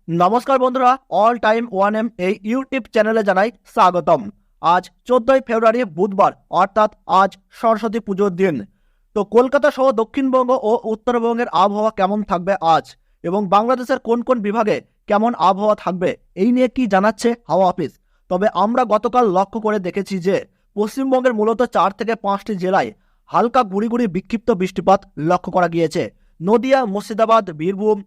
নমস্কার বন্ধুরা, all time one M এই ইউটিউব চ্যানেলে জানাই স্বাগতম। আজ 14ই ফেব্রুয়ারি বুধবার, অর্থাৎ আজ সরস্বতী পুজোর দিন। তো কলকাতা সহ দক্ষিণবঙ্গ ও উত্তরবঙ্গের আবহাওয়া কেমন থাকবে আজ, এবং বাংলাদেশের কোন কোন বিভাগে কেমন আবহাওয়া থাকবে, এই নিয়ে কি জানাচ্ছে হাওয়া অফিস। তবে আমরা গতকাল লক্ষ্য করে দেখেছি যে পশ্চিমবঙ্গের মূলত 4 থেকে 5টি জেলায় হালকা গুড়ি গুড়ি বিক্ষিপ্ত বৃষ্টিপাত লক্ষ্য করা গিয়েছে। নদিয়া, মুর্শিদাবাদ, বীরভূম,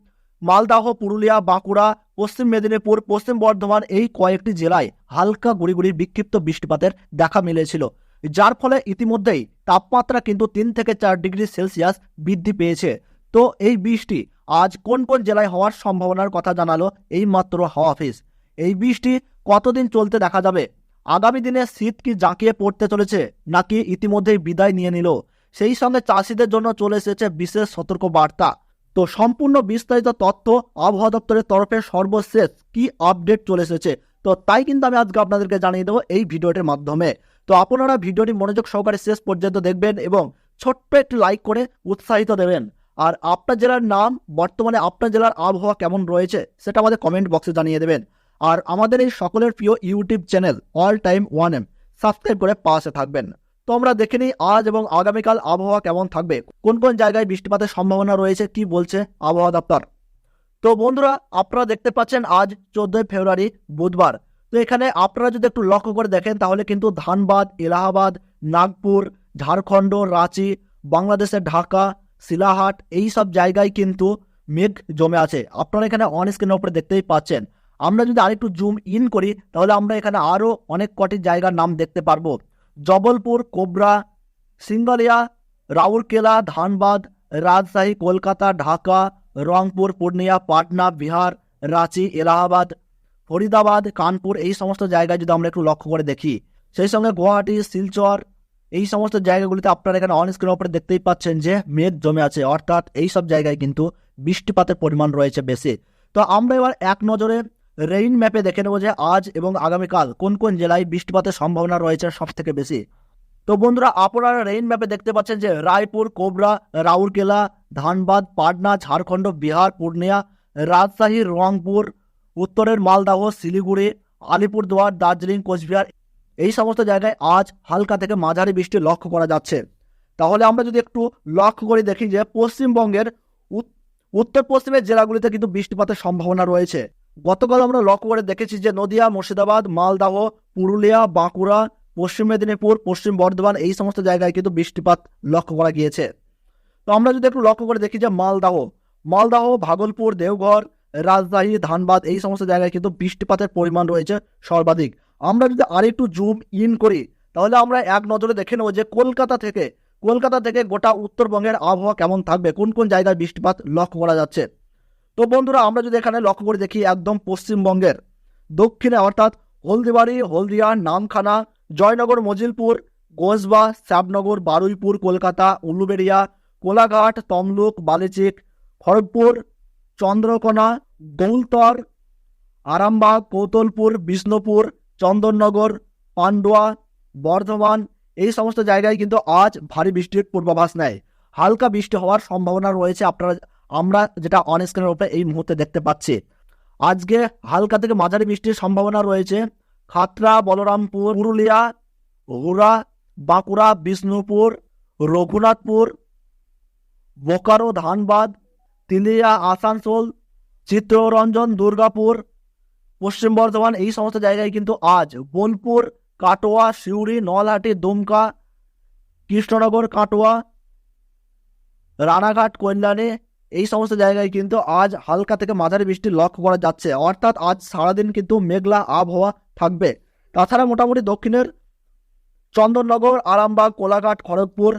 মালদাহ, পুরুলিয়া, বাঁকুড়া, পশ্চিম মেদিনীপুর, পশ্চিম বর্ধমান এই কয়েকটি জেলায় হালকা গুড়ি গুড়ি বিক্ষিপ্ত বৃষ্টিপাতের দেখা মিলেছিল, যার ফলে ইতিমধ্যেই তাপমাত্রা কিন্তু 3 থেকে 4 ডিগ্রি সেলসিয়াস বৃদ্ধি পেয়েছে। তো এই বৃষ্টি আজ কোন কোন জেলায় হওয়ার সম্ভাবনার কথা জানালো এই মাত্র হাওয়া অফিস। এই বৃষ্টি কতদিন চলতে দেখা যাবে, আগামী দিনে শীত কি জাঁকিয়ে পড়তে চলেছে নাকি ইতিমধ্যেই বিদায় নিয়ে নিল, সেই সঙ্গে চাষিদের জন্য চলে এসেছে বিশেষ সতর্ক বার্তা। তো সম্পূর্ণ বিস্তারিত তথ্য আবহাওয়া দপ্তরের তরফে সর্বশেষ কি আপডেট চলে এসেছে, তো তাই কিন্তু আমি আজকে আপনাদেরকে জানিয়ে দেবো এই ভিডিওটির মাধ্যমে। তো আপনারা ভিডিওটি মনোযোগ সহকারে শেষ পর্যন্ত দেখবেন এবং ছোট্ট একটি লাইক করে উৎসাহিত দেবেন। আর আপনার জেলার নাম, বর্তমানে আপনার জেলার আবহাওয়া কেমন রয়েছে সেটা আমাদের কমেন্ট বক্সে জানিয়ে দেবেন। আর আমাদের এই সকলের প্রিয় YouTube channel all time one M subscribe করে পাশে থাকবেন। তো আমরা দেখে নিই আজ এবং আগামীকাল আবহাওয়া কেমন থাকবে, কোন কোন জায়গায় বৃষ্টিপাতের সম্ভাবনা রয়েছে, কি বলছে আবহাওয়া দপ্তর। তো বন্ধুরা, আপনারা দেখতে পাচ্ছেন আজ 14ই ফেব্রুয়ারি বুধবার। তো এখানে আপনারা যদি একটু লক্ষ্য করে দেখেন তাহলে কিন্তু ধানবাদ, এলাহাবাদ, নাগপুর, ঝাড়খণ্ড, রাঁচি, বাংলাদেশের ঢাকা, শিলাহাট এই সব জায়গায় কিন্তু মেঘ জমে আছে। আপনারা এখানে অন স্ক্রিনের উপরে দেখতেই পাচ্ছেন। আমরা যদি আরেকটু জুম ইন করি তাহলে আমরা এখানে আরও অনেক কটি জায়গার নাম দেখতে পারবো। জবলপুর, কোবরা, সিঙ্গালিয়া, রাউরকেলা, ধানবাদ, রাজশাহী, কলকাতা, ঢাকা, রংপুর, পূর্ণিয়া, পাটনা, বিহার, রাঁচি, এলাহাবাদ, ফরিদাবাদ, কানপুর এই সমস্ত জায়গায় যদি আমরা একটু লক্ষ্য করে দেখি, সেই সঙ্গে গুয়াহাটি, শিলচর এই সমস্ত জায়গাগুলিতে আপনারা এখানে অন স্ক্রিনের উপরে দেখতেই পাচ্ছেন যে মেঘ জমে আছে, অর্থাৎ এই সব জায়গায় কিন্তু বৃষ্টিপাতের পরিমাণ রয়েছে বেশি। তো আমরা এবার এক নজরে রেইন ম্যাপে দেখে নেবো যে আজ এবং আগামীকাল কোন কোন জেলায় বৃষ্টিপাতের সম্ভাবনা রয়েছে সব থেকে বেশি। তো বন্ধুরা, আপনারা রেইন ম্যাপে দেখতে পাচ্ছেন যে রায়পুর, কোবরা, রাউরকেলা, ধানবাদ, পাটনা, ঝাড়খণ্ড, বিহার, পূর্ণিয়া, রাজশাহী, রংপুর, উত্তরের মালদাহ, শিলিগুড়ি, আলিপুরদুয়ার, দার্জিলিং, কোচবিহার এই সমস্ত জায়গায় আজ হালকা থেকে মাঝারি বৃষ্টি লক্ষ্য করা যাচ্ছে। তাহলে আমরা যদি একটু লক্ষ্য করে দেখি যে পশ্চিমবঙ্গের উত্তর পশ্চিমের জেলাগুলিতে কিন্তু বৃষ্টিপাতের সম্ভাবনা রয়েছে। গতকাল আমরা লক্ষ্য করে দেখেছি যে নদিয়া, মুর্শিদাবাদ, মালদাহ, পুরুলিয়া, বাঁকুড়া, পশ্চিম মেদিনীপুর, পশ্চিম বর্ধমান এই সমস্ত জায়গায় কিন্তু বৃষ্টিপাত লক্ষ্য করা গিয়েছে। তো আমরা যদি একটু লক্ষ্য করে দেখি যে মালদাহ, ভাগলপুর, দেওঘর, রাজশাহী, ধানবাদ এই সমস্ত জায়গায় কিন্তু বৃষ্টিপাতের পরিমাণ রয়েছে সর্বাধিক। আমরা যদি আরেকটু জুম ইন করি তাহলে আমরা এক নজরে দেখে নেব যে কলকাতা থেকে গোটা উত্তরবঙ্গের আবহাওয়া কেমন থাকবে, কোন কোন জায়গায় বৃষ্টিপাত লক্ষ্য করা যাচ্ছে। তো বন্ধুরা, আমরা যদি এখানে লক্ষ্য করে দেখি একদম পশ্চিমবঙ্গের দক্ষিণে, অর্থাৎ হলদিবাড়ি, হলদিয়া, নামখানা, জয়নগর, মজিলপুর, গোসবা, শ্যামনগর, বারুইপুর, কলকাতা, উলুবেড়িয়া, কোলাঘাট, তমলুক, বালিচিক, খড়গপুর, চন্দ্রকোনা, গৌলতর, আরামবাগ, কৌতলপুর, বিষ্ণুপুর, চন্দননগর, পান্ডুয়া, বর্ধমান এই সমস্ত জায়গায় কিন্তু আজ ভারী বৃষ্টির পূর্বাভাস নেয়। হালকা বৃষ্টি হওয়ার সম্ভাবনা রয়েছে, আমরা যেটা অন স্ক্রিনের উপরে এই মুহূর্তে দেখতে পাচ্ছি। আজকে হালকা থেকে মাঝারি বৃষ্টির সম্ভাবনা রয়েছে খাতড়া, বলরামপুর, পুরুলিয়া, হুরা, বাঁকুড়া, বিষ্ণুপুর, রঘুনাথপুর, বোকারো, ধানবাদ, তিলিয়া, আসানসোল, চিত্তরঞ্জন, দুর্গাপুর, পশ্চিম বর্ধমান এই সমস্ত জায়গায় কিন্তু আজ বোলপুর, কাটোয়া, সিউড়ি, নলহাটি, দুমকা, কৃষ্ণনগর, কাটোয়া, রানাঘাট, কল্যাণী এই সমস্ত জায়গায় কিন্তু আজ হালকা থেকে মাঝারি বৃষ্টি লক্ষ্য করা যাচ্ছে, অর্থাৎ আজ সারাদিন কিন্তু মেঘলা আবহাওয়া থাকবে। তাছাড়া মোটামুটি দক্ষিণের চন্দননগর, আরামবাগ, কোলাঘাট, খড়গপুর,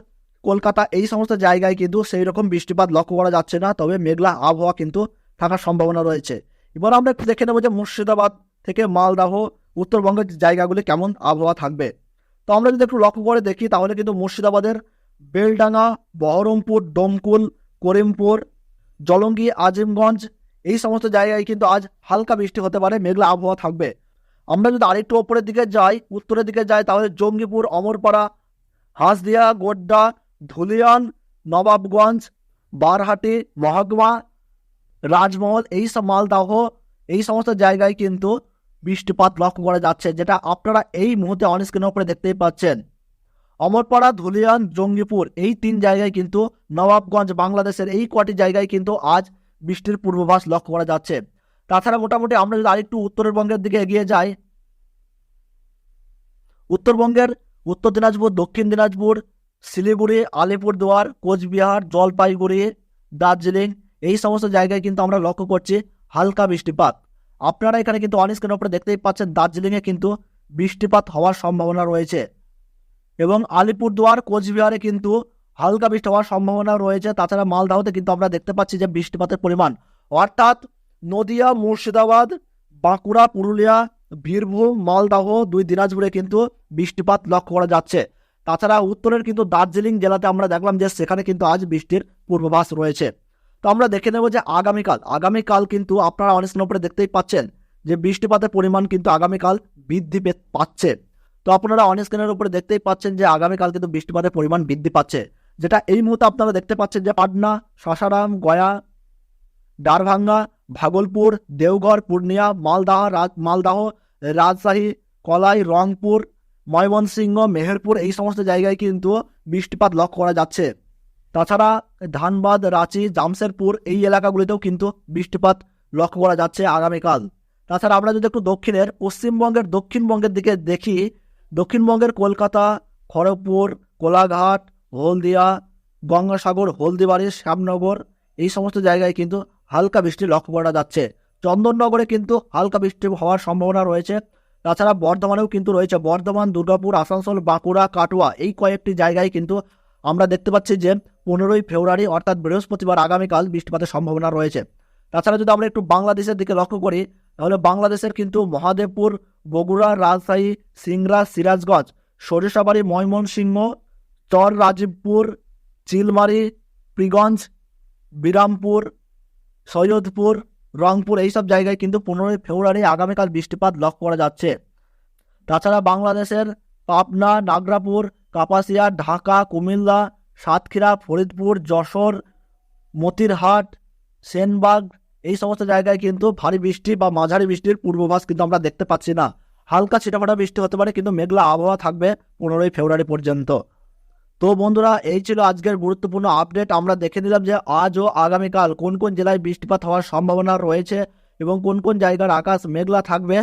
কলকাতা এই সমস্ত জায়গায় কিন্তু সেই রকম বৃষ্টিপাত লক্ষ্য করা যাচ্ছে না, তবে মেঘলা আবহাওয়া কিন্তু থাকার সম্ভাবনা রয়েছে। এবার আমরা একটু দেখে নেব যে মুর্শিদাবাদ থেকে মালদাহ উত্তরবঙ্গের জায়গাগুলি কেমন আবহাওয়া থাকবে। তো আমরা যদি একটু লক্ষ্য করে দেখি তাহলে কিন্তু মুর্শিদাবাদের বেলডাঙ্গা, বহরমপুর, ডোমকুল, করিমপুর, জলঙ্গি, আজিমগঞ্জ এই সমস্ত জায়গায় কিন্তু আজ হালকা বৃষ্টি হতে পারে, মেঘলা আবহাওয়া থাকবে। আমরা যদি আরেকটু ওপরের দিকে যাই, উত্তরের দিকে যাই, তাহলে জঙ্গিপুর, অমরপাড়া, হাঁসদিয়া, গোড্ডা, ধুলিয়ান, নবাবগঞ্জ, বারহাটি, মহকুমা, রাজমহল এই সব, মালদাহ এই সমস্ত জায়গায় কিন্তু বৃষ্টিপাত লক্ষ্য করা যাচ্ছে, যেটা আপনারা এই মুহূর্তে অন স্ক্রিনের উপরে দেখতেই পাচ্ছেন। অমরপাড়া, ধুলিয়ান, জঙ্গিপুর এই 3 জায়গায় কিন্তু, নবাবগঞ্জ, বাংলাদেশের এই কটি জায়গায় কিন্তু আজ বৃষ্টির পূর্বাভাস লক্ষ্য করা যাচ্ছে। তাছাড়া মোটামুটি আমরা যদি আরেকটু উত্তরবঙ্গের দিকে এগিয়ে যাই, উত্তরবঙ্গের উত্তর দিনাজপুর, দক্ষিণ দিনাজপুর, শিলিগুড়ি, আলিপুরদুয়ার, কোচবিহার, জলপাইগুড়ি, দার্জিলিং এই সমস্ত জায়গায় কিন্তু আমরা লক্ষ্য করছি হালকা বৃষ্টিপাত। আপনারা এখানে কিন্তু অন স্ক্রিনের উপরে দেখতেই পাচ্ছেন দার্জিলিংয়ে কিন্তু বৃষ্টিপাত হওয়ার সম্ভাবনা রয়েছে এবং আলিপুরদুয়ার, কোচবিহারে কিন্তু হালকা বৃষ্টি হওয়ার সম্ভাবনা রয়েছে। তাছাড়া মালদাহতে কিন্তু আমরা দেখতে পাচ্ছি যে বৃষ্টিপাতের পরিমাণ, অর্থাৎ নদিয়া, মুর্শিদাবাদ, বাঁকুড়া, পুরুলিয়া, বীরভূম, মালদাহ, 2 দিনাজপুরে কিন্তু বৃষ্টিপাত লক্ষ্য করা যাচ্ছে। তাছাড়া উত্তরের কিন্তু দার্জিলিং জেলাতে আমরা দেখলাম যে সেখানে কিন্তু আজ বৃষ্টির পূর্বাভাস রয়েছে। তো আমরা দেখে নেব যে আগামীকাল কিন্তু আপনারা অন স্ক্রিনের উপরে দেখতেই পাচ্ছেন যে বৃষ্টিপাতের পরিমাণ কিন্তু আগামীকাল বৃদ্ধি পাচ্ছে। তো আপনারা অন স্ক্রিনের উপরে দেখতেই পাচ্ছেন যে আগামীকাল কিন্তু বৃষ্টিপাতের পরিমাণ বৃদ্ধি পাচ্ছে, যেটা এই মুহূর্তে আপনারা দেখতে পাচ্ছেন যে পাটনা, সাসারাম, গয়া, ডারভাঙ্গা, ভাগলপুর, দেওঘর, পূর্ণিয়া, মালদাহ, রাজশাহী, কলাই, রংপুর, ময়মনসিংহ, মেহেরপুর এই সমস্ত জায়গায় কিন্তু বৃষ্টিপাত লক্ষ্য করা যাচ্ছে। তাছাড়া ধানবাদ, রাঁচি, জামশেদপুর এই এলাকাগুলিতেও কিন্তু বৃষ্টিপাত লক্ষ্য করা যাচ্ছে আগামীকাল। তাছাড়া আমরা যদি একটু দক্ষিণবঙ্গের দিকে দেখি, দক্ষিণবঙ্গের কলকাতা, খড়গপুর, কোলাঘাট, হলদিয়া, গঙ্গাসাগর, হলদিবাড়ি, শ্যামনগর এই সমস্ত জায়গায় কিন্তু হালকা বৃষ্টি লক্ষ্য করা যাচ্ছে। চন্দননগরে কিন্তু হালকা বৃষ্টি হওয়ার সম্ভাবনা রয়েছে। তাছাড়া বর্ধমানেও কিন্তু রয়েছে, বর্ধমান, দুর্গাপুর, আসানসোল, বাঁকুড়া, কাটোয়া এই কয়েকটি জায়গায় কিন্তু আমরা দেখতে পাচ্ছি যে 15ই ফেব্রুয়ারি অর্থাৎ বৃহস্পতিবার আগামীকাল বৃষ্টিপাতের সম্ভাবনা রয়েছে। তাছাড়া যদি আমরা একটু বাংলাদেশের দিকে লক্ষ্য করি, তাহলে বাংলাদেশের কিন্তু মহাদেবপুর, বগুড়া, রাজশাহী, সিংড়া, সিরাজগঞ্জ, সরিষাবাড়ি, ময়মনসিংহ, চর রাজীবপুর, চিলমারি, পীরগঞ্জ, বিরামপুর, সৈয়দপুর, রংপুর এইসব জায়গায় কিন্তু 15ই ফেব্রুয়ারি আগামীকাল বৃষ্টিপাত লক্ষ্য করা যাচ্ছে। তাছাড়া বাংলাদেশের পাবনা, নাগরাপুর, কাপাসিয়া, ঢাকা, কুমিল্লা, সাতক্ষীরা, ফরিদপুর, যশোর, মতিরহাট, সেনবাগ এই সমস্ত জায়গায় কিন্তু ভারী বৃষ্টি বা মাঝারি বৃষ্টির পূর্বাভাস কিন্তু আমরা দেখতে পাচ্ছি না। হালকা ছিটাফাটা বৃষ্টি হতে পারে, কিন্তু মেঘলা আবহাওয়া থাকবে 15ই ফেব্রুয়ারি পর্যন্ত। তো বন্ধুরা, এই ছিল আজকের গুরুত্বপূর্ণ আপডেট। আমরা দেখে নিলাম যে আজ ও আগামীকাল কোন কোন জেলায় বৃষ্টিপাত হওয়ার সম্ভাবনা রয়েছে এবং কোন কোন জায়গার আকাশ মেঘলা থাকবে।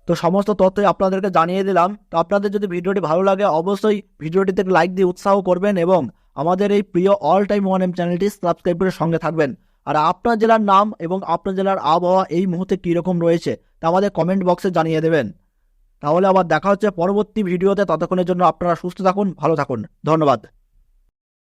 তো সমস্ত তথ্যই আপনাদেরকে জানিয়ে দিলাম। তো আপনাদের যদি ভিডিওটি ভালো লাগে অবশ্যই ভিডিওটিতে লাইক দিয়ে উৎসাহ করবেন এবং আমাদের এই প্রিয় অল টাইম 1M চ্যানেলটি সাবস্ক্রাইব করে সঙ্গে থাকবেন। আর আপনার জেলার নাম এবং আপনার জেলার আবহাওয়া এই মুহূর্তে কীরকম রয়েছে তা আমাদের কমেন্ট বক্সে জানিয়ে দেবেন। তাহলে আবার দেখা হচ্ছে পরবর্তী ভিডিওতে। ততক্ষণের জন্য আপনারা সুস্থ থাকুন, ভালো থাকুন, ধন্যবাদ।